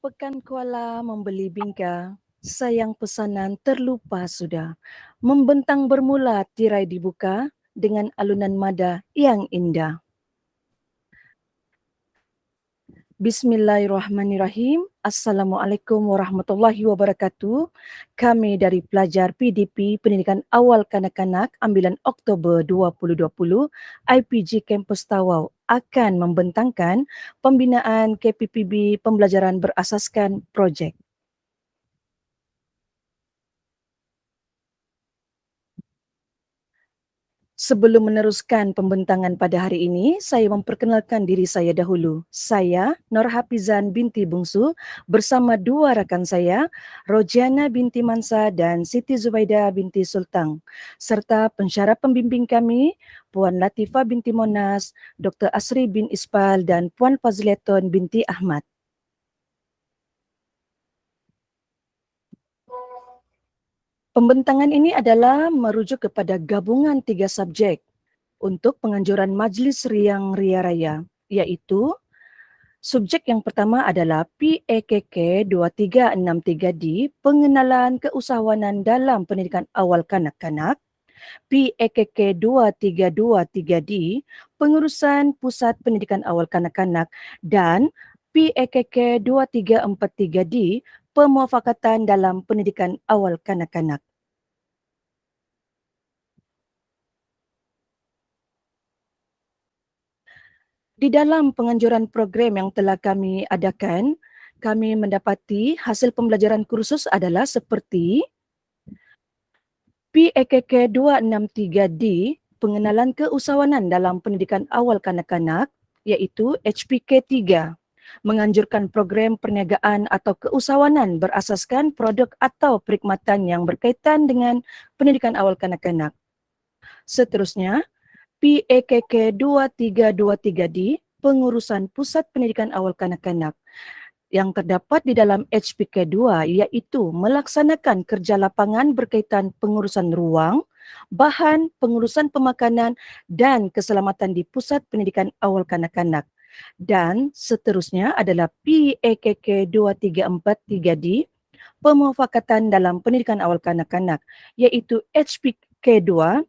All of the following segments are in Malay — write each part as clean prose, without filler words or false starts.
Pekan Kuala membeli bingka, sayang pesanan terlupa sudah. Membentang bermula tirai dibuka dengan alunan mada yang indah. Bismillahirrahmanirrahim. Assalamualaikum warahmatullahi wabarakatuh. Kami dari pelajar PDP Pendidikan Awal Kanak-Kanak Ambilan Oktober 2020 IPG Kampus Tawau akan membentangkan pembinaan KPPB pembelajaran berasaskan projek. Sebelum meneruskan pembentangan pada hari ini, saya memperkenalkan diri saya dahulu. Saya, Nur Hafizan binti Bungsu, bersama dua rakan saya, Rojana binti Mansa dan Siti Zubaida binti Sultan, serta pensyarah pembimbing kami, Puan Latifah binti Monas, Dr. Asri bin Ispal dan Puan Fazliaton binti Ahmad. Pembentangan ini adalah merujuk kepada gabungan 3 subjek untuk penganjuran Majlis Riang Ria Raya, iaitu subjek yang pertama adalah PAKK 2363D, Pengenalan Keusahawanan dalam Pendidikan Awal Kanak-Kanak, PAKK 2323D, Pengurusan Pusat Pendidikan Awal Kanak-Kanak, dan PAKK 2343D, Pemuafakatan dalam Pendidikan Awal Kanak-Kanak. Di dalam penganjuran program yang telah kami adakan, kami mendapati hasil pembelajaran kursus adalah seperti PAKK 263D, Pengenalan Keusahawanan dalam Pendidikan Awal Kanak-Kanak, iaitu HPK 3, menganjurkan program perniagaan atau keusahawanan berasaskan produk atau perkhidmatan yang berkaitan dengan pendidikan awal kanak-kanak. Seterusnya, PAKK 2323D, Pengurusan Pusat Pendidikan Awal Kanak-Kanak, yang terdapat di dalam HPK 2 iaitu melaksanakan kerja lapangan berkaitan pengurusan ruang, bahan, pengurusan pemakanan dan keselamatan di Pusat Pendidikan Awal Kanak-Kanak. Dan seterusnya adalah PAKK 2343D, Pemuafakatan dalam Pendidikan Awal Kanak-Kanak, iaitu HPK 2,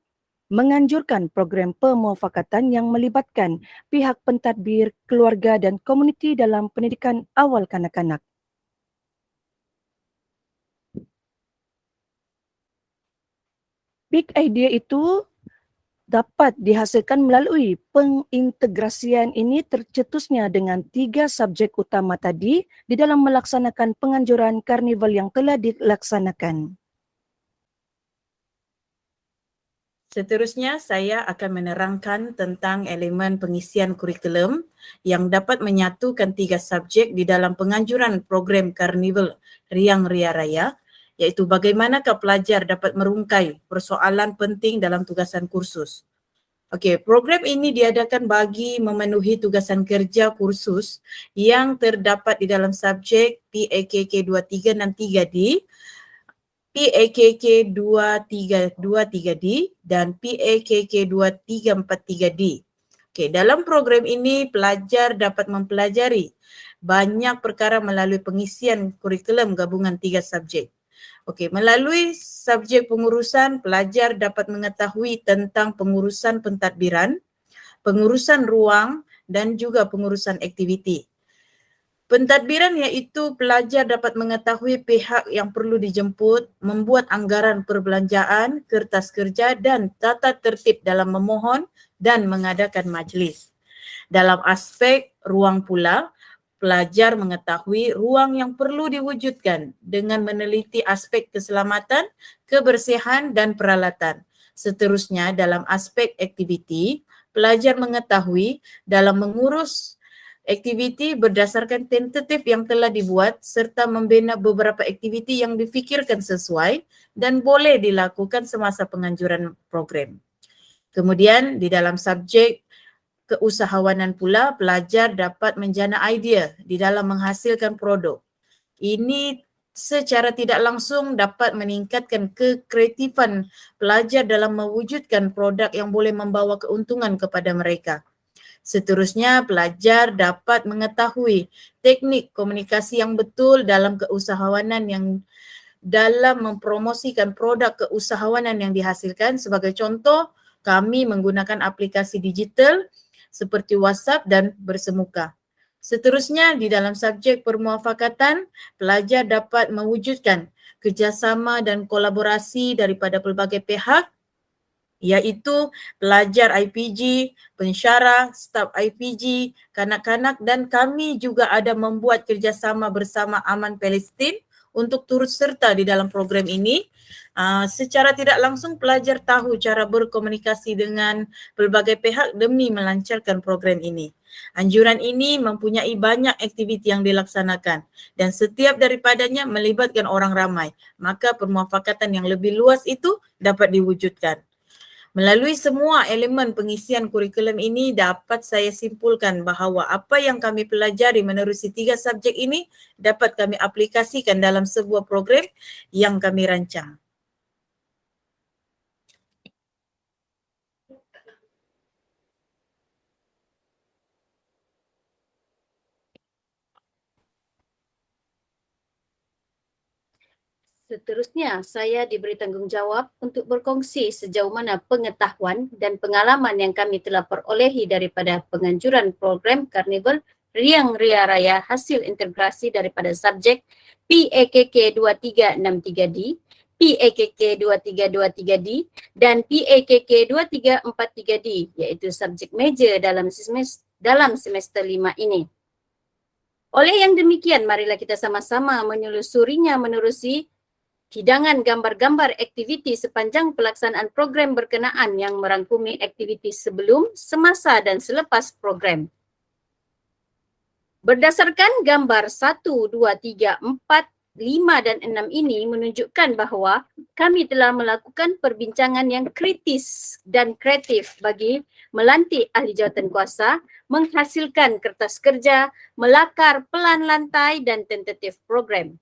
menganjurkan program pemuafakatan yang melibatkan pihak pentadbir, keluarga dan komuniti dalam pendidikan awal kanak-kanak. Big idea itu dapat dihasilkan melalui pengintegrasian ini tercetusnya dengan 3 subjek utama tadi di dalam melaksanakan penganjuran karnival yang telah dilaksanakan. Seterusnya, saya akan menerangkan tentang elemen pengisian kurikulum yang dapat menyatukan 3 subjek di dalam penganjuran program Karnival Riang Ria Raya, iaitu bagaimanakah pelajar dapat merungkai persoalan penting dalam tugasan kursus. Okey, program ini diadakan bagi memenuhi tugasan kerja kursus yang terdapat di dalam subjek PAKK 2363D, PAKK 2323D dan PAKK 2343D. Okey, dalam program ini pelajar dapat mempelajari banyak perkara melalui pengisian kurikulum gabungan 3 subjek. Okey, melalui subjek pengurusan, pelajar dapat mengetahui tentang pengurusan pentadbiran, pengurusan ruang dan juga pengurusan aktiviti. Pentadbiran iaitu pelajar dapat mengetahui pihak yang perlu dijemput, membuat anggaran perbelanjaan, kertas kerja dan tata tertib dalam memohon dan mengadakan majlis. Dalam aspek ruang pula, pelajar mengetahui ruang yang perlu diwujudkan dengan meneliti aspek keselamatan, kebersihan dan peralatan. Seterusnya, dalam aspek aktiviti, pelajar mengetahui dalam mengurus aktiviti berdasarkan tentatif yang telah dibuat serta membina beberapa aktiviti yang difikirkan sesuai dan boleh dilakukan semasa penganjuran program. Kemudian di dalam subjek keusahawanan pula, pelajar dapat menjana idea di dalam menghasilkan produk. Ini secara tidak langsung dapat meningkatkan kekreatifan pelajar dalam mewujudkan produk yang boleh membawa keuntungan kepada mereka. Seterusnya, pelajar dapat mengetahui teknik komunikasi yang betul dalam keusahawanan yang dalam mempromosikan produk keusahawanan yang dihasilkan. Sebagai contoh, kami menggunakan aplikasi digital seperti WhatsApp dan bersemuka. Seterusnya, di dalam subjek permuafakatan, pelajar dapat mewujudkan kerjasama dan kolaborasi daripada pelbagai pihak, iaitu pelajar IPG, pensyarah, staf IPG, kanak-kanak, dan kami juga ada membuat kerjasama bersama Aman Palestin untuk turut serta di dalam program ini. Secara tidak langsung pelajar tahu cara berkomunikasi dengan pelbagai pihak demi melancarkan program ini. Anjuran ini mempunyai banyak aktiviti yang dilaksanakan dan setiap daripadanya melibatkan orang ramai, maka permuafakatan yang lebih luas itu dapat diwujudkan. Melalui semua elemen pengisian kurikulum ini dapat saya simpulkan bahawa apa yang kami pelajari menerusi 3 subjek ini dapat kami aplikasikan dalam sebuah program yang kami rancang. Seterusnya, saya diberi tanggungjawab untuk berkongsi sejauh mana pengetahuan dan pengalaman yang kami telah perolehi daripada penganjuran program Karnival Riang Ria Raya hasil integrasi daripada subjek PAKK 2363D, PAKK 2323D dan PAKK 2343D, iaitu subjek major dalam semester 5 ini. Oleh yang demikian, marilah kita sama-sama menyelusurinya menerusi hidangan gambar-gambar aktiviti sepanjang pelaksanaan program berkenaan yang merangkumi aktiviti sebelum, semasa dan selepas program. Berdasarkan gambar 1, 2, 3, 4, 5 dan 6 ini menunjukkan bahawa kami telah melakukan perbincangan yang kritis dan kreatif bagi melantik ahli jawatan kuasa, menghasilkan kertas kerja, melakar pelan lantai dan tentatif program.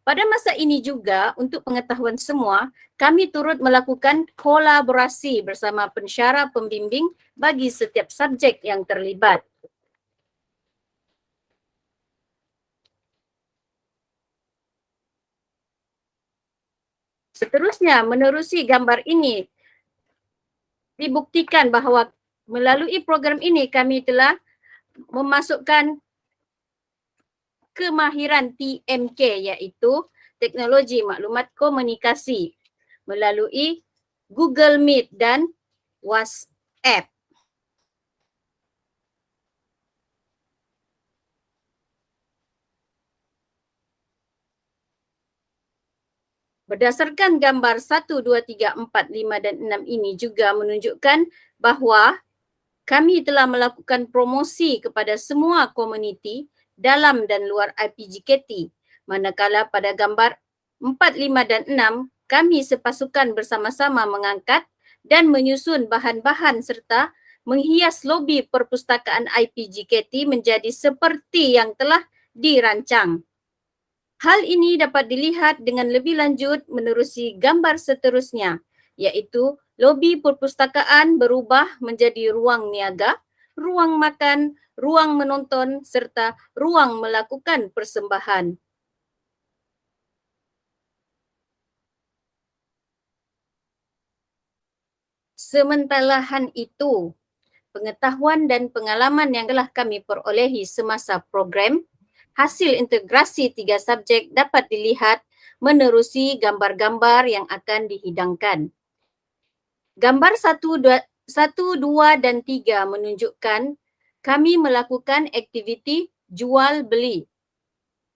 Pada masa ini juga, untuk pengetahuan semua, kami turut melakukan kolaborasi bersama pensyarah pembimbing bagi setiap subjek yang terlibat. Seterusnya, menerusi gambar ini, dibuktikan bahawa melalui program ini kami telah memasukkan kemahiran TMK, iaitu teknologi maklumat komunikasi melalui Google Meet dan WhatsApp. Berdasarkan gambar 1, 2, 3, 4, 5 dan 6 ini juga menunjukkan bahawa kami telah melakukan promosi kepada semua komuniti dalam dan luar IPGKT. Manakala pada gambar 4, 5 dan 6, kami sepasukan bersama-sama mengangkat dan menyusun bahan-bahan serta menghias lobi perpustakaan IPGKT menjadi seperti yang telah dirancang. Hal ini dapat dilihat dengan lebih lanjut menerusi gambar seterusnya, iaitu lobi perpustakaan berubah menjadi ruang niaga, ruang makan, ruang menonton serta ruang melakukan persembahan. Sementara itu, pengetahuan dan pengalaman yang telah kami perolehi semasa program, hasil integrasi 3 subjek dapat dilihat menerusi gambar-gambar yang akan dihidangkan. Gambar 1, 2 dan 3 menunjukkan kami melakukan aktiviti jual beli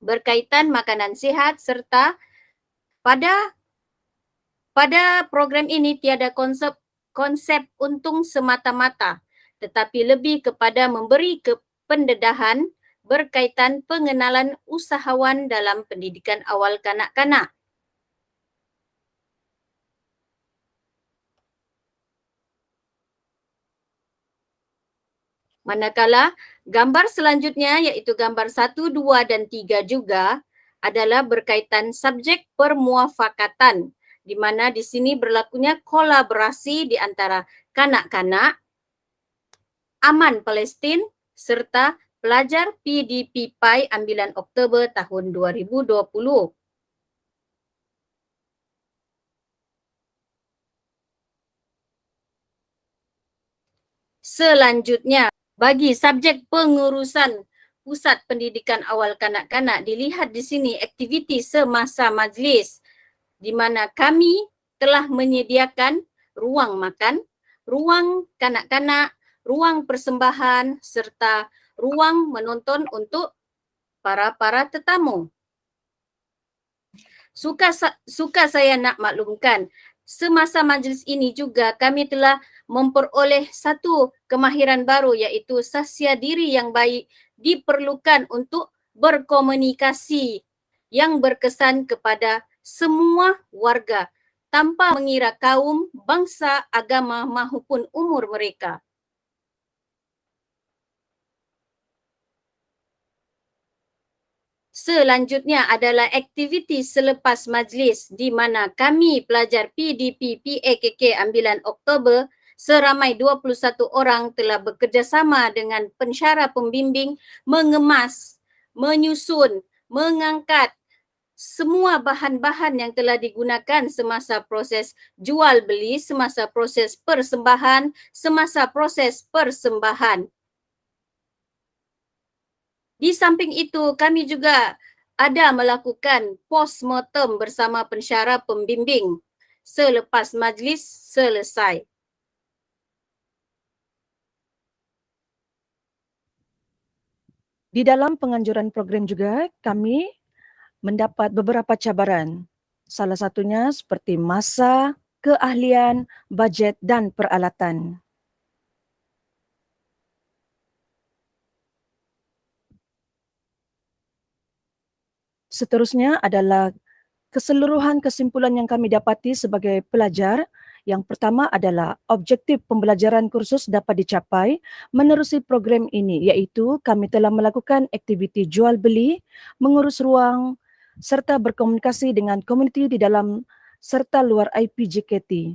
berkaitan makanan sihat serta pada program ini tiada konsep untung semata-mata, tetapi lebih kepada memberi pendedahan berkaitan pengenalan usahawan dalam pendidikan awal kanak-kanak. Manakala gambar selanjutnya iaitu gambar 1, 2 dan 3 juga adalah berkaitan subjek permuafakatan, di mana di sini berlakunya kolaborasi di antara kanak-kanak, Aman Palestin serta pelajar PDP-PAI ambilan Oktober tahun 2020. Selanjutnya, bagi subjek pengurusan Pusat Pendidikan Awal Kanak-Kanak, dilihat di sini aktiviti semasa majlis di mana kami telah menyediakan ruang makan, ruang kanak-kanak, ruang persembahan serta ruang menonton untuk para tetamu. Suka saya nak maklumkan, semasa majlis ini juga kami telah memperoleh satu kemahiran baru, iaitu sasya diri yang baik diperlukan untuk berkomunikasi yang berkesan kepada semua warga tanpa mengira kaum, bangsa, agama maupun umur mereka. Selanjutnya adalah aktiviti selepas majlis di mana kami pelajar PDP PAKK ambilan Oktober seramai 21 orang telah bekerjasama dengan pensyarah pembimbing mengemas, menyusun, mengangkat semua bahan-bahan yang telah digunakan semasa proses jual beli, semasa proses persembahan, Di samping itu, kami juga ada melakukan postmortem bersama pensyarah pembimbing selepas majlis selesai. Di dalam penganjuran program juga, kami mendapat beberapa cabaran. Salah satunya seperti masa, keahlian, bajet dan peralatan. Seterusnya adalah keseluruhan kesimpulan yang kami dapati sebagai pelajar. Yang pertama adalah objektif pembelajaran kursus dapat dicapai menerusi program ini, iaitu kami telah melakukan aktiviti jual beli, mengurus ruang serta berkomunikasi dengan komuniti di dalam serta luar IPJKT.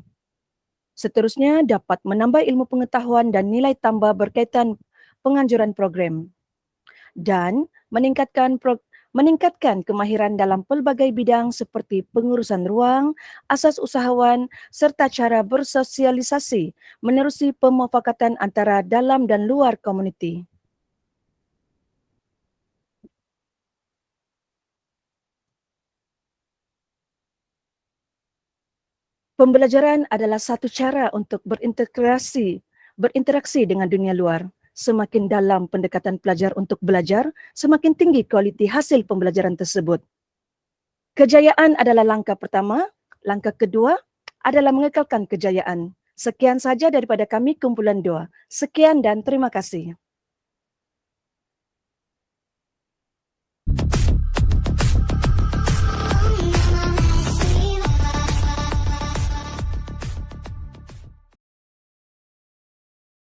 Seterusnya dapat menambah ilmu pengetahuan dan nilai tambah berkaitan penganjuran program dan meningkatkan kemahiran dalam pelbagai bidang seperti pengurusan ruang, asas usahawan serta cara bersosialisasi menerusi pemufakatan antara dalam dan luar komuniti. Pembelajaran adalah satu cara untuk berinteraksi dengan dunia luar. Semakin dalam pendekatan pelajar untuk belajar, semakin tinggi kualiti hasil pembelajaran tersebut. Kejayaan adalah langkah pertama, langkah kedua adalah mengekalkan kejayaan. Sekian saja daripada kami kumpulan 2. Sekian dan terima kasih.